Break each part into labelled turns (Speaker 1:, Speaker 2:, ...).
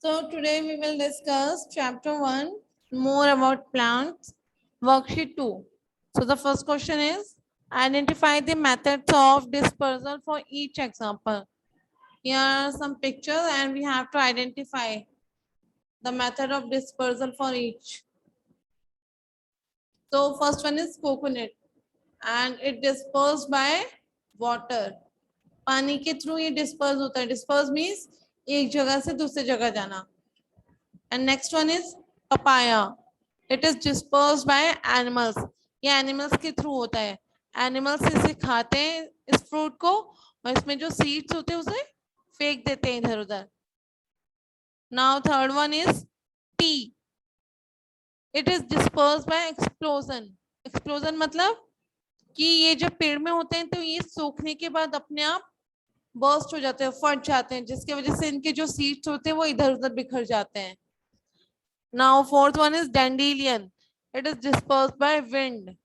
Speaker 1: So today we will discuss chapter 1, more about plants, worksheet 2. So the first question is, identify the methods of dispersal for each example. Here are some pictures and we have to identify the method of dispersal for each. So first one is coconut and it dispersed by water. पानी के through ये disperse होता है. Disperse means एक जगह से दूसरी जगह जाना. And next one is papaya. It is dispersed by animals. ये animals के through होता है. Animals इसे खाते हैं इस fruit को और इसमें जो seeds होते हैं उसे फेंक देते हैं इधर उधर. Now third one is tea. It is dispersed by explosion. Explosion मतलब कि ये जब पेड़ में होते हैं तो ये सूखने के बाद अपने आप बर्स्ट हो जाते हैं, फट जाते हैं, जिसकी वजह से इनके जो सीड्स होते हैं वो इधर उधर बिखर जाते हैं. Now fourth one is dandelion. It is dispersed by wind.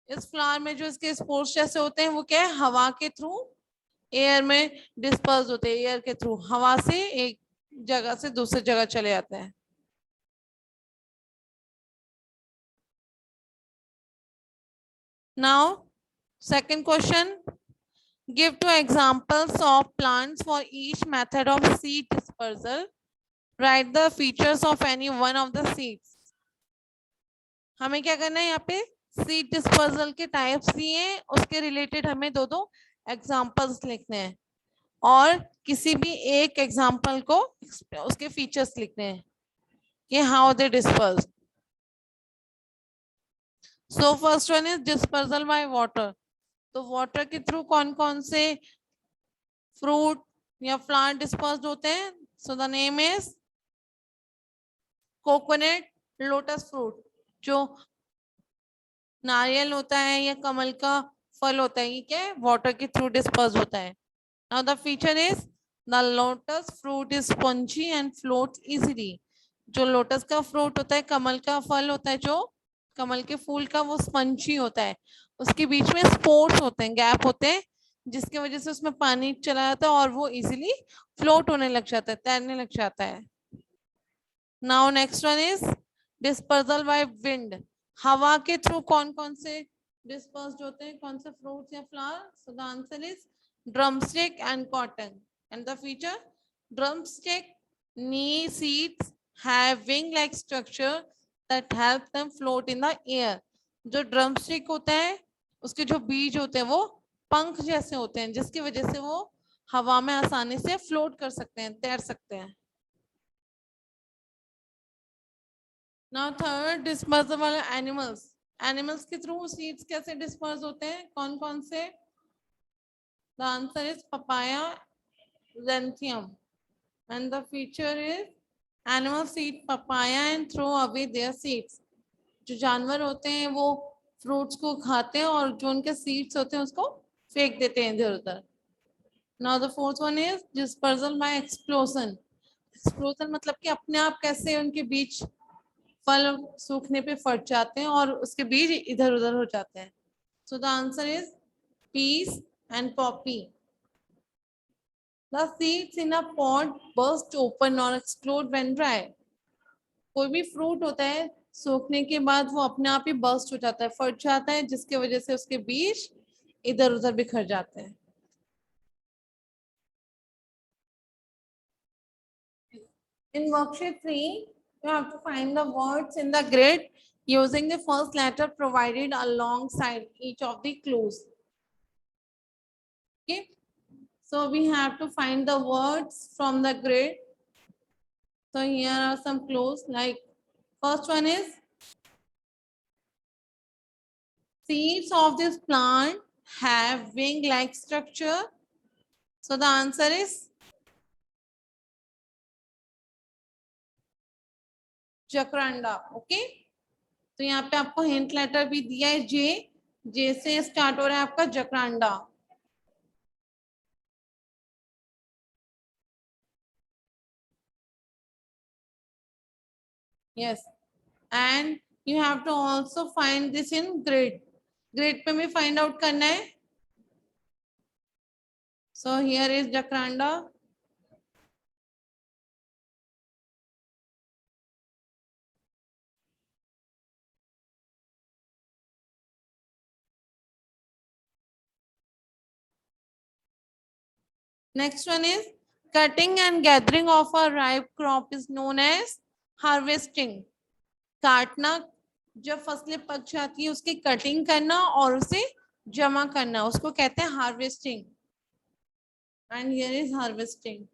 Speaker 1: इस फ्लावर में जो इसके स्पोर्स जैसे होते हैं वो क्या है, हवा के थ्रू एयर में डिस्पर्स होते हैं. एयर के थ्रू हवा से एक जगह से दूसरी जगह चले जाते हैं. Now second question, give two examples of plants for each method of seed dispersal. Write the features of any one of the seeds. हमें क्या करना है, यहाँ पे सीड डिस्पर्सल के टाइप्स दिए हैं, उसके रिलेटेड हमें दो एग्जांपल्स लिखने हैं और किसी भी एक एग्जांपल को उसके फीचर्स लिखने हैं कि how they disperse. So first one is dispersal by water. तो वाटर के थ्रू कौन कौन से फ्रूट या फ्लावर डिस्पर्स होते हैं. So the name is coconut, lotus fruit. जो नारियल होता है या कमल का फल होता है, ये क्या है, वाटर के थ्रू डिस्पर्स होता है. Now the feature is the lotus fruit is spongy and floats easily. जो लोटस का फ्रूट होता है, कमल का फल होता है, जो कमल के फूल का, वो स्पंजी होता है. उसके बीच में स्पोर्स होते हैं, गैप होते हैं, जिसकी वजह से उसमें पानी चला जाता है और वो इजीली फ्लोट होने लग जाता है, तैरने लग जाता है. Now next one is dispersal by wind. हवा के थ्रू कौन कौन से डिस्पर्स्ड होते हैं, कौन से फ्रूट्स या flower. So the answer is drumstick and cotton. And the feature, drumstick knee seeds have wing like structure that help them float in the air. जो drumstick होता है उसके जो बीज होते हैं वो पंख जैसे होते हैं, जिसकी वजह से वो हवा में आसानी से फ्लोट कर सकते हैं, तैर सकते हैं. Now third, dispersal वाले animals. Animals के थ्रू seeds कैसे डिस्पर्स होते हैं, कौन कौन से. The answer is papaya, xanthium. And the feature is animals eat papaya and throw away their seeds. जो जानवर होते हैं वो फ्रूट्स को खाते हैं और जो उनके सीड्स होते हैं उसको फेंक देते हैं इधर उधर. Now the fourth one is dispersal by explosion. Explosion मतलब कि अपने आप कैसे उनके बीज फल सूखने पे फट जाते हैं और उसके बीज इधर उधर हो जाते हैं. So the answer is peas and poppy. The seeds in a pod burst open or explode when dry. कोई भी फ्रूट होता है सूखने के बाद वो अपने आप ही बर्स्ट हो जाता है, फट जाता है, जिसकी वजह से उसके बीज इधर उधर बिखर जाते हैं. In worksheet 3, you have to find the words in the grid using the first letter provided alongside each of the clues. Okay, so we have to find the words from the grid. So here are some clues, like first one is seeds of this plant have wing-like structure. So the answer is jacaranda. Okay, तो यहाँ पे आपको hint letter भी दिया है, जे से start हो रहा है आपका jacaranda. Yes, and you have to also find this in grid. Grid पे भी फाइंड आउट करना है. So here is jacaranda. Next one is cutting and gathering of a ripe crop is known as harvesting. काटना, जब फसलें पक जाती है उसकी कटिंग करना और उसे जमा करना, उसको कहते हैं harvesting. And here is harvesting.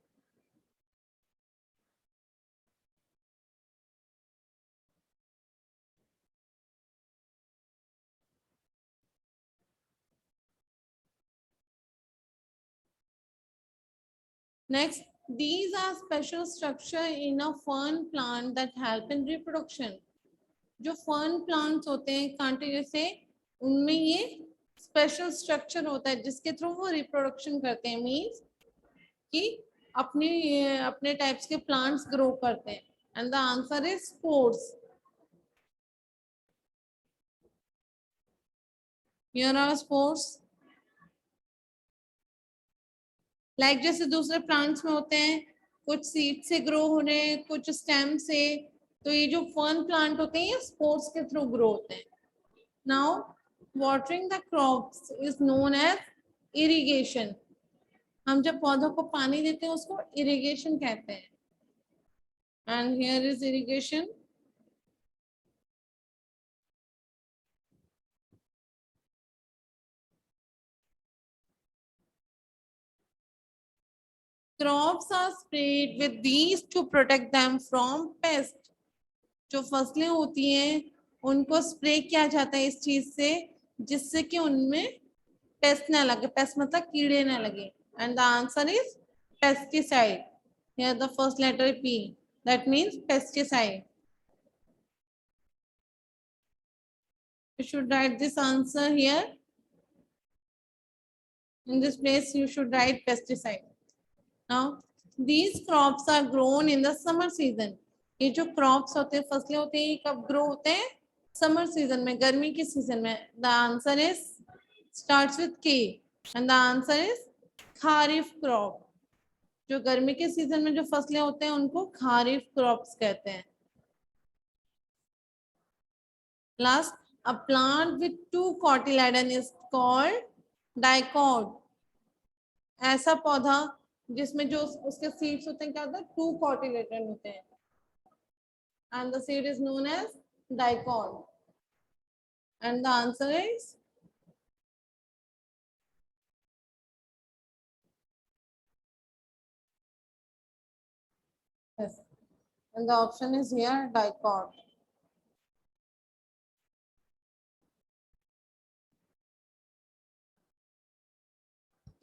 Speaker 1: Next, these are special structure in a fern plant that help in reproduction. जो फर्न प्लांट्स होते हैं कांटे जैसे, उनमें ये स्पेशल स्ट्रक्चर होता है जिसके थ्रू वो रिप्रोडक्शन करते हैं. मींस कि अपने अपने टाइप्स के प्लांट्स ग्रो करते हैं. And the answer is spores. Here are spores. Like जैसे दूसरे प्लांट्स में होते हैं, कुछ सीड से ग्रो हो रहे हैं, कुछ स्टेम से. तो ये जो फर्न प्लांट होते हैं ये स्पोर्स के थ्रू ग्रो होते हैं. Now watering the crops is known as irrigation. हम जब पौधों को पानी देते हैं उसको इरिगेशन कहते हैं. And here is irrigation. Crops are spread with these to protect them from pest. जो फसलें होती हैं उनको स्प्रे किया जाता है इस चीज से जिससे कि उनमें पेस्ट ना लगे. पेस्ट मतलब कीड़े ना लगे. And the answer is pesticide. Here the first letter P, that means pesticide. You should write this answer here. In this place you should write pesticide. Now these crops are grown in the summer season. ये जो crops होते हैं, फसलें होते हैं, ये कब grow होते हैं? समर सीजन में, गर्मी के सीजन में. The answer is starts with K and the answer is kharif crop. जो गर्मी के सीजन में जो फसलें होते हैं उनको खारिफ क्रॉप्स कहते हैं. Last, a plant with two cotyledon is called dicot. ऐसा पौधा जिसमें जो उसके सीड्स होते हैं क्या होता है? टू कॉटिलेडन होते हैं. And the seed is known as dicot. And the answer is yes. And the option is here, dicot.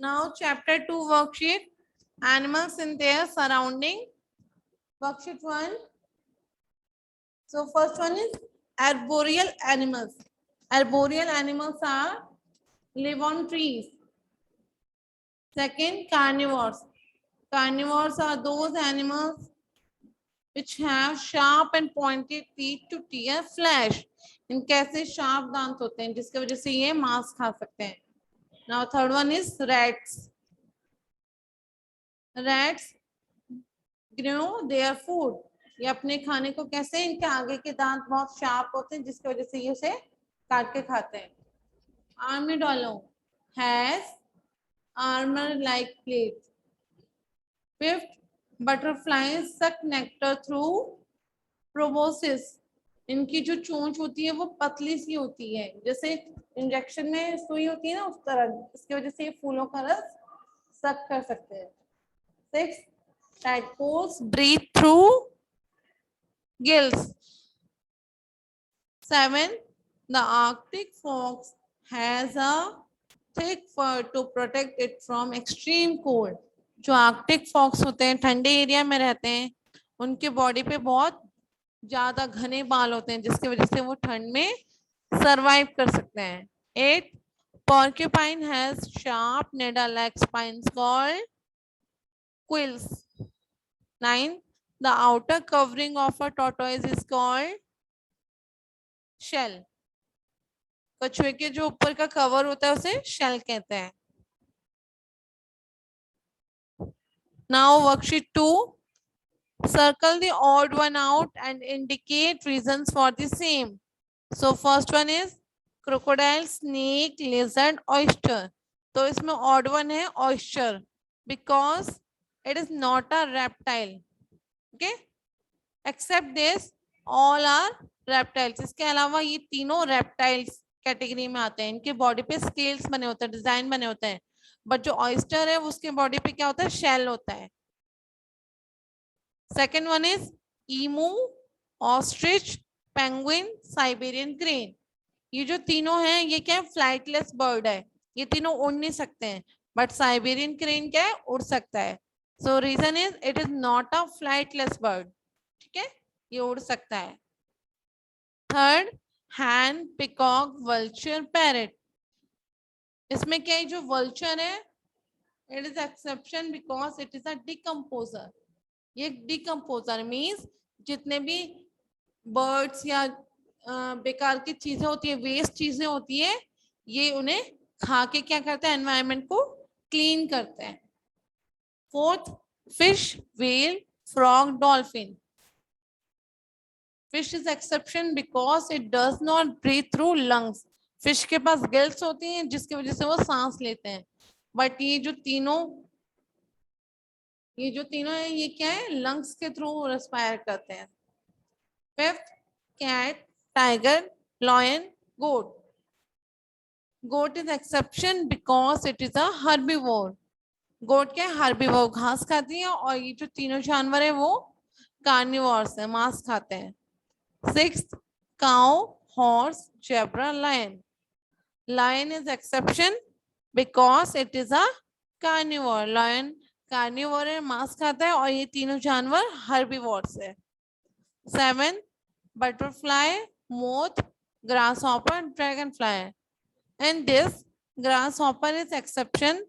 Speaker 1: Now chapter 2 worksheet, animals in their surrounding. Worksheet 1. So first one is arboreal animals. Arboreal animals are live on trees. Second, carnivores. Carnivores are those animals which have sharp and pointed teeth to tear flesh. इनके ऐसे sharp दांत होते हैं जिसकी वजह से ये मांस खा सकते हैं. Now third one is rats. Rats grow their food. ये अपने खाने को कैसे, इनके आगे के दांत बहुत शार्प होते हैं जिसकी वजह से ये उसे काट के खाते हैं. Armadillo has armor like plates. Fifth, butterflies suck nectar through proboscis. इनकी जो चोंच होती है वो पतली सी होती है, जैसे इंजेक्शन में सुई होती है ना, उस तरह. इसकी वजह से ये फूलों का रस सक कर सकते हैं. 6, tadpoles breathe through gills. 7, the Arctic fox has a thick fur to protect it from extreme cold. जो आर्कटिक फॉक्स होते हैं, ठंडे एरिया में रहते हैं, उनके बॉडी पे बहुत ज्यादा घने बाल होते हैं जिसकी वजह से वो ठंड में सरवाइव कर सकते हैं. 8, porcupine has sharp needle-like spines called quills. 9, the outer covering of a tortoise is called shell. कछुए के जो ऊपर का कवर होता है उसे शेल कहते हैं. Now worksheet 2. Circle the odd one out and indicate reasons for the same. So first one is crocodile, snake, lizard, oyster. तो इसमें odd one है oyster. because it is not a reptile. Okay, except this all are reptiles. इसके अलावा ये तीनों reptiles category में आते हैं. इनके बॉडी पे स्केल्स बने होते हैं, डिजाइन बने होते हैं, बट जो ऑयस्टर है उसके बॉडी पे क्या होता है, शेल होता है. Second one is emu, ostrich, penguin, Siberian crane. ये जो तीनों हैं ये क्या है, फ्लाइटलेस बर्ड है. ये तीनों उड़ नहीं सकते हैं, बट साइबेरियन क्रेन क्या है, उड़ सकता है. So reason is it is not a flightless bird. ठीक है, ये उड़ सकता है. Third, hen, peacock, vulture, parrot. इसमें क्या है, जो वल्चर है it is exception because it is a decomposer. ये डिकम्पोजर मीन्स जितने भी बर्ड्स या बेकार की चीजें होती है, वेस्ट चीजें होती है, ये उन्हें खा के क्या करते हैं, एनवायरनमेंट को क्लीन करते हैं. Fourth, fish, whale, frog, dolphin. Fish is exception because it does not breathe through lungs. Fish के पास गिल्स होती हैं जिसकी वजह से वो सांस लेते हैं, बट ये जो तीनों है ये क्या है, लंग्स के थ्रू रेस्पायर करते हैं. Fifth, cat, tiger, lion, goat. Goat is exception because it is a herbivore. Goat क्या है, हर्बीवोर, घास खाती है, और ये जो तीनों जानवर है वो कार्निवोर्स है, मांस खाते हैं. Sixth, cow, horse, zebra, lion. Lion is exception because it is a carnivore. Lion carnivore है, मांस खाता है, और ये तीनों जानवर हर्बीवोर्स है. 7, butterfly, moth, grasshopper, dragonfly. And this grasshopper is exception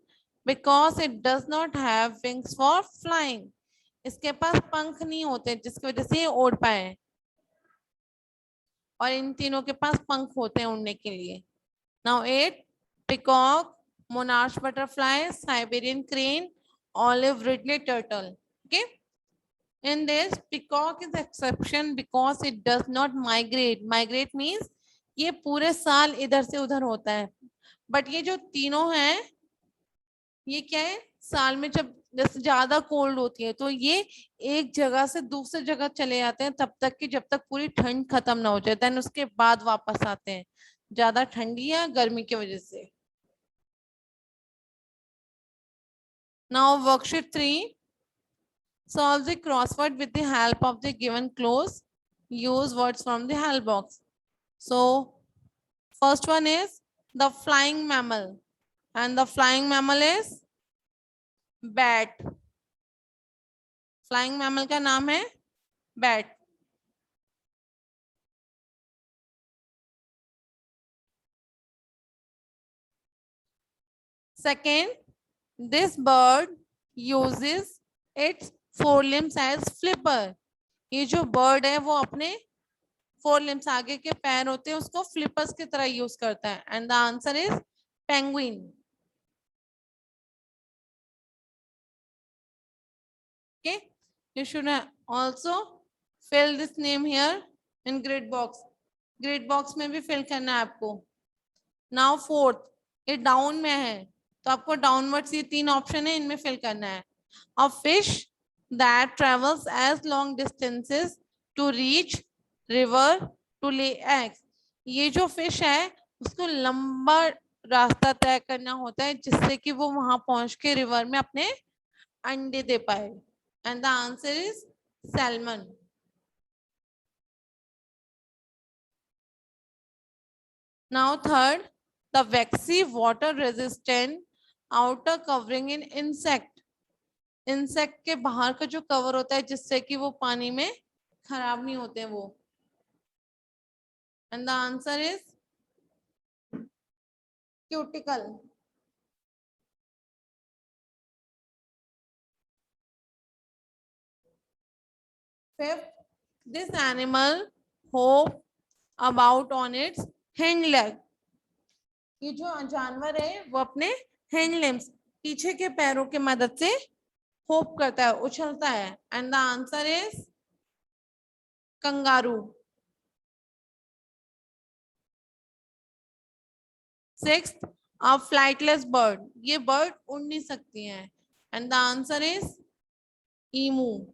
Speaker 1: because it does not have wings for flying. इसके पास पंख नहीं होते जिसकी वजह से ये उड़ पाए, और इन तीनों के पास पंख होते हैं उड़ने के लिए. Now 8, peacock, monarch butterfly, Siberian crane, olive ridley turtle. Okay. In this, peacock is exception because it does not migrate. Migrate means ये पूरे साल इधर से उधर होता है, बट ये जो तीनों हैं ये क्या है, साल में जब जैसे ज्यादा कोल्ड होती है तो ये एक जगह से दूसरी जगह चले जाते हैं तब तक कि जब तक पूरी ठंड खत्म ना हो जाए, देन उसके बाद वापस आते हैं, ज्यादा ठंडी या गर्मी की वजह से. Now worksheet 3, solve the crossword with the help of the given clause. Use words from the help box. So first one is the flying mammal, and the flying mammal is bat. Flying mammal का नाम है bat. Second, this bird uses its forelimbs as flipper. ये जो bird है वो अपने forelimbs, आगे के पैर होते हैं, उसको flippers की तरह यूज करता है. And the answer is penguin. Okay, you should also fill this name here in grid box. Grid box में भी fill करना है आपको. Now fourth, ये down में है तो आपको downwards ये 3 ऑप्शन है, इनमें fill करना है. A fish that travels as long distances to reach river to lay eggs. ये जो fish है उसको लंबा रास्ता तय करना होता है जिससे कि वो वहां पहुंच के रिवर में अपने अंडे दे पाए. And the answer is salmon. Now third, the waxy water resistant outer covering in insect. Insect के बाहर का जो कवर होता है जिससे कि वो पानी में खराब नहीं होते वो. And the answer is cuticle. Fifth, this animal hop about on its hind leg. ये जो जानवर है वो अपने hind limbs, पीछे के पैरों की मदद से होप करता है, उछलता है. And the answer is kangaroo. 6th, a flightless bird. ये बर्ड उड़ नहीं सकती हैं. and the answer is emu.